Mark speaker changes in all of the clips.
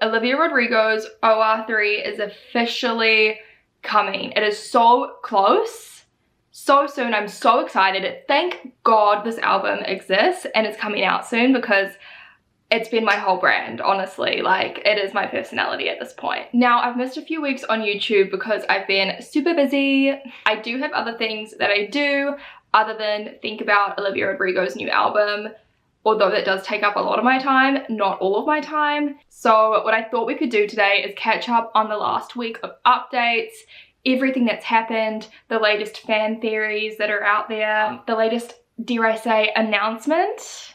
Speaker 1: Olivia Rodrigo's OR3 is officially coming. It is so close, so soon. I'm so excited. Thank God this album exists and it's coming out soon, because it's been my whole brand, honestly. Like, it is my personality at this point. Now, I've missed a few weeks on YouTube because I've been super busy. I do have other things that I do other than think about Olivia Rodrigo's new album, although that does take up a lot of my time, not all of my time. So what I thought we could do today is catch up on the last week of updates, everything that's happened, the latest fan theories that are out there, the latest, dare I say, announcement,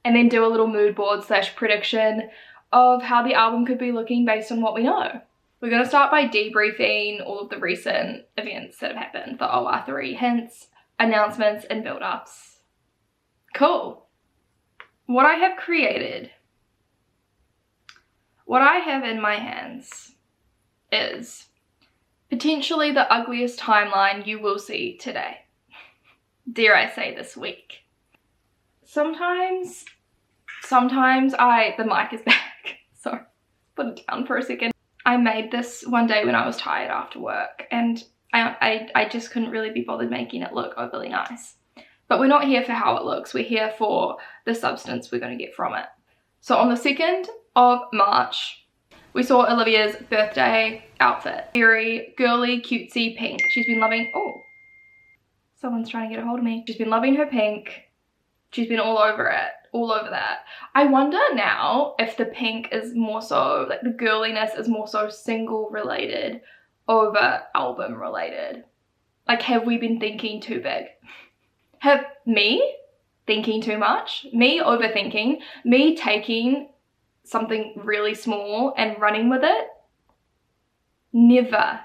Speaker 1: and then do a little mood board / prediction of how the album could be looking based on what we know. We're going to start by debriefing all of the recent events that have happened, the OR3 hints, announcements, and build-ups. Cool. What I have created, what I have in my hands is potentially the ugliest timeline you will see today. Dare I say this week. Sometimes the mic is back. Sorry, put it down for a second. I made this one day when I was tired after work, and I just couldn't really be bothered making it look overly nice. But we're not here for how it looks, we're here for the substance we're going to get from it. So on the 2nd of March, we saw Olivia's birthday outfit. Very girly, cutesy pink. She's been loving, oh, someone's trying to get a hold of me. She's been loving her pink. She's been all over it, all over that. I wonder now if the pink is more so, like the girliness is more so single related over album related. Like, have we been thinking too big? Have me thinking too much, me overthinking, me taking something really small and running with it? Never.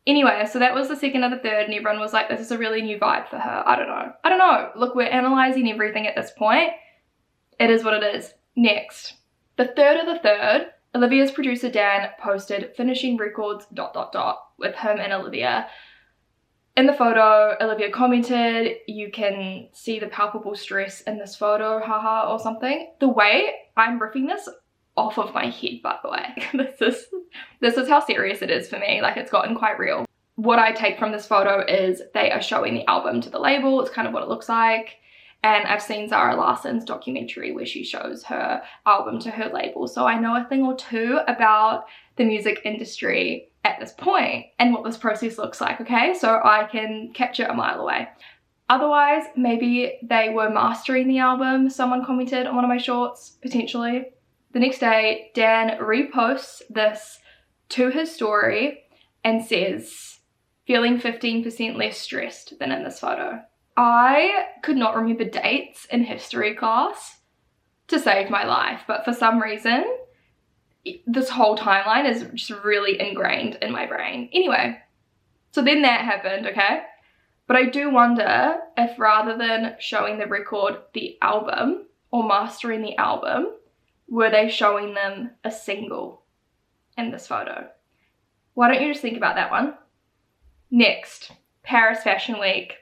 Speaker 1: Anyway, so that was the 2nd of the 3rd, and everyone was like, this is a really new vibe for her. I don't know. Look, we're analysing everything at this point. It is what it is. Next, the 3rd of the 3rd, Olivia's producer Dan posted finishing records ... with him and Olivia. In the photo, Olivia commented, you can see the palpable stress in this photo, haha, or something. The way I'm ripping this off of my head, by the way. This is how serious it is for me. Like, it's gotten quite real. What I take from this photo is they are showing the album to the label. It's kind of what it looks like. And I've seen Zara Larsson's documentary where she shows her album to her label. So I know a thing or two about the music industry at this point and what this process looks like, okay? So I can catch it a mile away. Otherwise, maybe they were mastering the album, someone commented on one of my shorts, potentially. The next day, Dan reposts this to his story and says, feeling 15% less stressed than in this photo. I could not remember dates in history class to save my life, but for some reason, this whole timeline is just really ingrained in my brain. Anyway, so then that happened, okay? But I do wonder if rather than showing the record the album or mastering the album, were they showing them a single in this photo? Why don't you just think about that one? Next, Paris Fashion Week.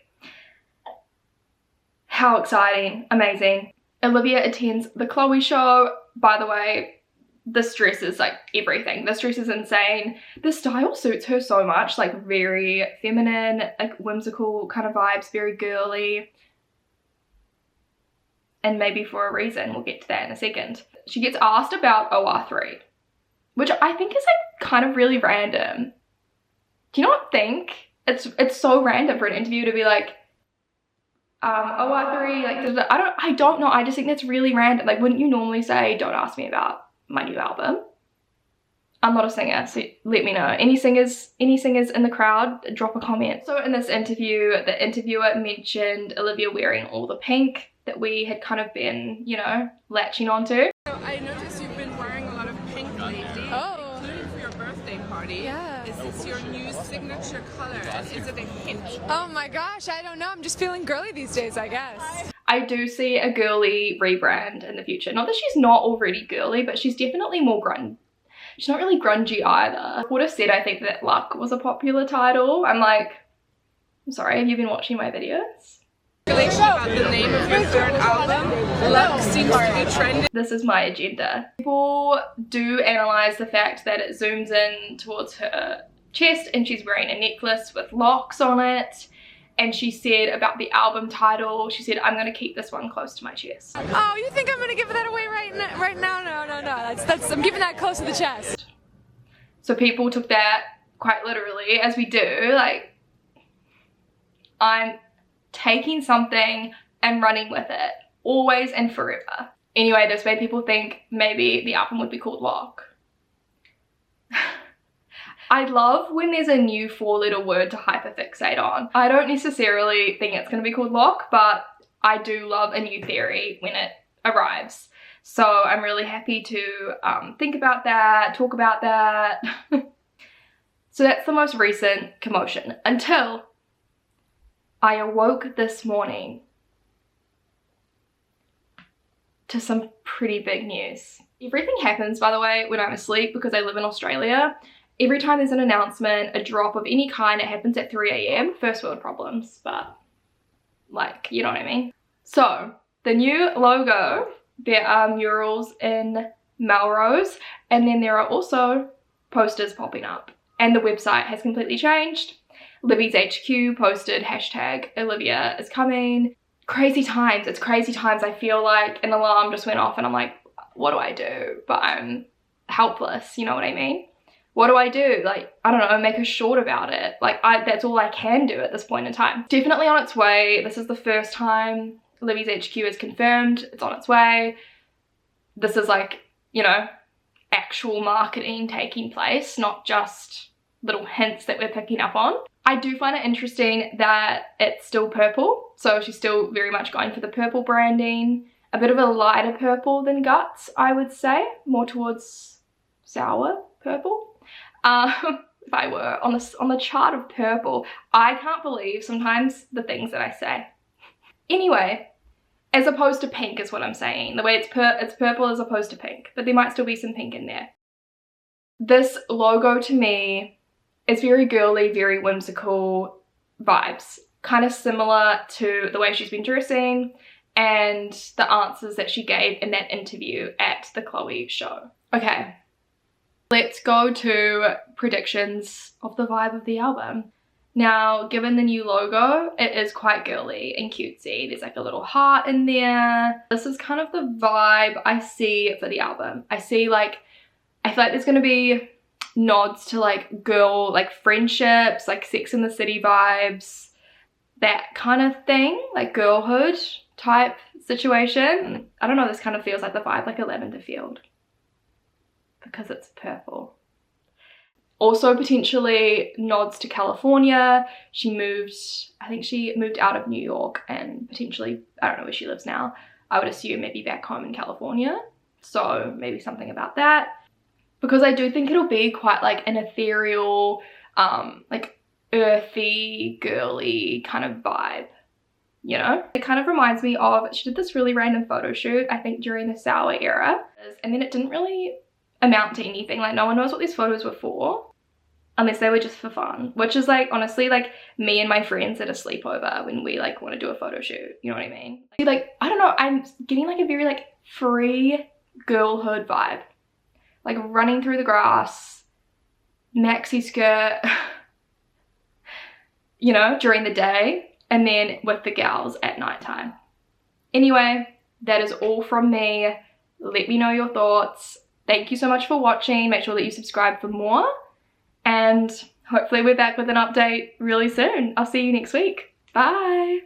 Speaker 1: How exciting, amazing. Olivia attends the Chloe show. By the way, this dress is like everything. This dress is insane. The style suits her so much, like very feminine, like whimsical kind of vibes, very girly. And maybe for a reason, we'll get to that in a second. She gets asked about OR3, which I think is like kind of really random. Do you not think? It's so random for an interview to be like, OR3, like, I don't know, I just think that's really random. Like, wouldn't you normally say, don't ask me about my new album? I'm not a singer, so let me know. Any singers in the crowd, drop a comment. So in this interview, the interviewer mentioned Olivia wearing all the pink that we had kind of been, you know, latching onto.
Speaker 2: So I noticed you've been wearing a lot of pink lately, including for your birthday party. Yeah. Is this your new signature color, and is it a hint?
Speaker 3: Oh my gosh, I don't know. I'm just feeling girly these days, I guess.
Speaker 1: I do see a girly rebrand in the future. Not that she's not already girly, but she's definitely more grungy. She's not really grungy either. I would have said I think that Luck was a popular title. I'm like, I'm sorry, have you been watching my videos?
Speaker 2: Speculation about the name of your third album. Luck seems to be trending.
Speaker 1: This is my agenda. People do analyze the fact that it zooms in towards her chest and she's wearing a necklace with locks on it. And she said about the album title, she said, I'm gonna keep this one close to my chest.
Speaker 3: Oh, you think I'm gonna give that away right now? No. That's I'm giving that close to the chest.
Speaker 1: So people took that quite literally, as we do. Like, I'm taking something and running with it, always and forever. Anyway, this made people think maybe the album would be called Lock. I love when there's a new 4-letter word to hyperfixate on. I don't necessarily think it's going to be called Lock, but I do love a new theory when it arrives. So I'm really happy to think about that, talk about that. So that's the most recent commotion until I awoke this morning to some pretty big news. Everything happens, by the way, when I'm asleep because I live in Australia. Every time there's an announcement, a drop of any kind, it happens at 3 AM. First world problems, but like, you know what I mean? So the new logo, there are murals in Melrose, and then there are also posters popping up. And the website has completely changed. Livy's HQ posted hashtag Olivia is coming. Crazy times, it's crazy times. I feel like an alarm just went off and I'm like, what do I do? But I'm helpless, you know what I mean? What do I do? Like, I don't know, make a short about it. Like, that's all I can do at this point in time. Definitely on its way. This is the first time Livy's HQ is confirmed. It's on its way. This is like, you know, actual marketing taking place, not just little hints that we're picking up on. I do find it interesting that it's still purple. So she's still very much going for the purple branding. A bit of a lighter purple than Guts, I would say. More towards sour purple. If I were on the chart of purple, I can't believe sometimes the things that I say. Anyway, as opposed to pink is what I'm saying. The way it's purple as opposed to pink, but there might still be some pink in there. This logo to me is very girly, very whimsical vibes. Kind of similar to the way she's been dressing and the answers that she gave in that interview at the Chloe show. Okay. Let's go to predictions of the vibe of the album. Now, given the new logo, it is quite girly and cutesy. There's like a little heart in there. This is kind of the vibe I see for the album. I feel like there's gonna be nods to like girl, like friendships, like Sex and the City vibes, that kind of thing, like girlhood type situation. I don't know, this kind of feels like the vibe, like a lavender field. Because it's purple. Also potentially nods to California. I think she moved out of New York and potentially, I don't know where she lives now. I would assume maybe back home in California. So maybe something about that. Because I do think it'll be quite like an ethereal, like earthy, girly kind of vibe. You know? It kind of reminds me of, she did this really random photo shoot, I think during the Sour era. And then it didn't really amount to anything. Like, no one knows what these photos were for unless they were just for fun, which is like honestly like me and my friends at a sleepover when we like want to do a photo shoot, you know what I mean? Like, I don't know, I'm getting like a very like free girlhood vibe, like running through the grass, maxi skirt, you know, during the day, and then with the gals at nighttime. Anyway, that is all from me. Let me know your thoughts. Thank you so much for watching. Make sure that you subscribe for more. And hopefully we're back with an update really soon. I'll see you next week. Bye.